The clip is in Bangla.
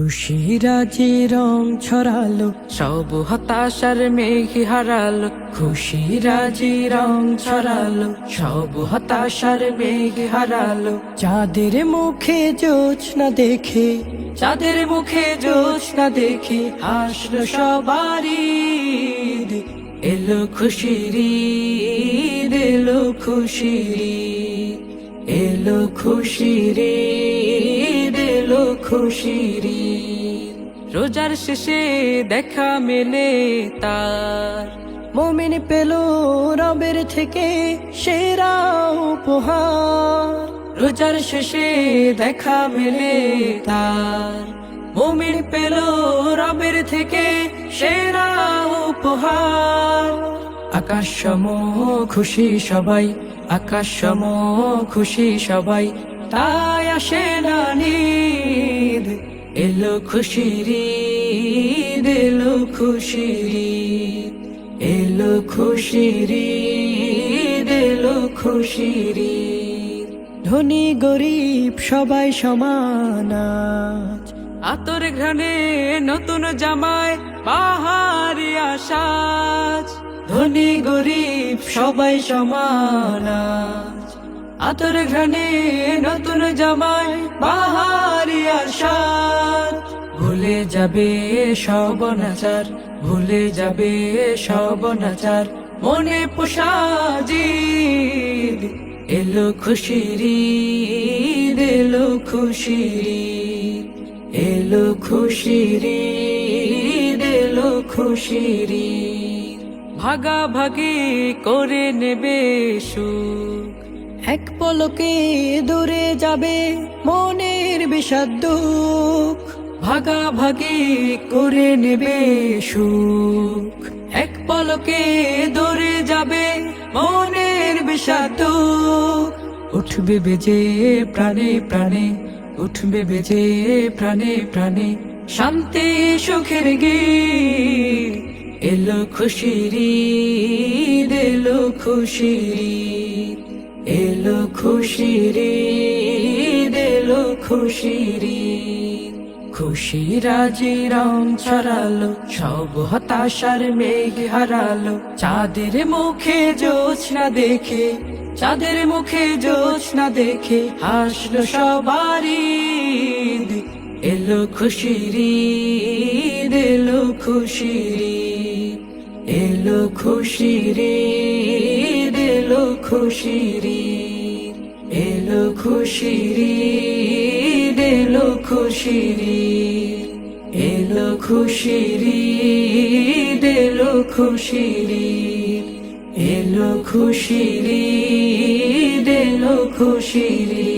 খুশি রাজি রং ছড়ালো, সব হতাশার মেঘ হারালো। খুশি রাজি রং ছড়ালো, সব হতাশার মেঘ হারালো। চাঁদের মুখে জোছনা দেখে, চাঁদের মুখে জোছনা দেখে হাসলো সবারই ঈদ। এলো খুশির ঈদ, এলো খুশির ঈদ, এলো খুশির ঈদ, এলো খুশির ঈদ। রোজার শেষে দেখা মেলে তার, মুমিন পেল রবের থেকে সেরা উপহার। রোজার শেষে দেখা মেলে তার, মুমিন পেল রবের থেকে সেরা উপহার। আকাশ সম খুশি সবাই, আকাশ সম খুশি সবাই, তাই আসে না নিদ। এলো খুশির ঈদ, এলো খুশির ঈদ, এলো খুশির ঈদ, এলো খুশির ঈদ। ধনী গরিব সবাই সমান আজ, আতর ঘ্রাণে নতুন জামায় বাহারি আসাজ। ধনী গরিব সবাই সমান আজ, আতর ঘ্রাণে নতুন জামায় বাহারি আসাজ। ভুলে যাবে সব নাচার, ভুলে যাবে সব নাচার, মনে পোষা জিদ। এলো খুশির ঈদ, এলো খুশির ঈদ, এলো খুশির ঈদ, এলো খুশির ঈদ। ভাগাভাগি করে নেবে সুখ, এক পলকে দূরে যাবে মনের বিষাদ দুঃখ। ভাগাভাগি করে নেবে সুখ, এক পলকে দূরে যাবে মনের বিষাদ দুঃখ। উঠবে বেজে প্রাণে প্রাণে, উঠবে বেজে প্রাণে প্রাণে, শান্তি সুখের গীত। এলো খুশির ঈদ, এলো খুশির ঈদ, এলো খুশির ঈদ, এলো খুশির ঈদ। খুশি রাজি রং ছড়ালো, সব হতাশার মেঘ হারালো। চাঁদের মুখে জোছনা দেখে, চাঁদের মুখে জোছনা দেখে হাসলো সবারই ঈদ। এলো খুশির ঈদ, এলো খুশির ঈদ, এলো খুশির ঈদ, এলো খুশির ঈদ, এলো খুশির ঈদ, এলো খুশির ঈদ, এলো খুশির ঈদ, এলো খুশির ঈদ, এলো খুশির ঈদ, এলো খুশির ঈদ।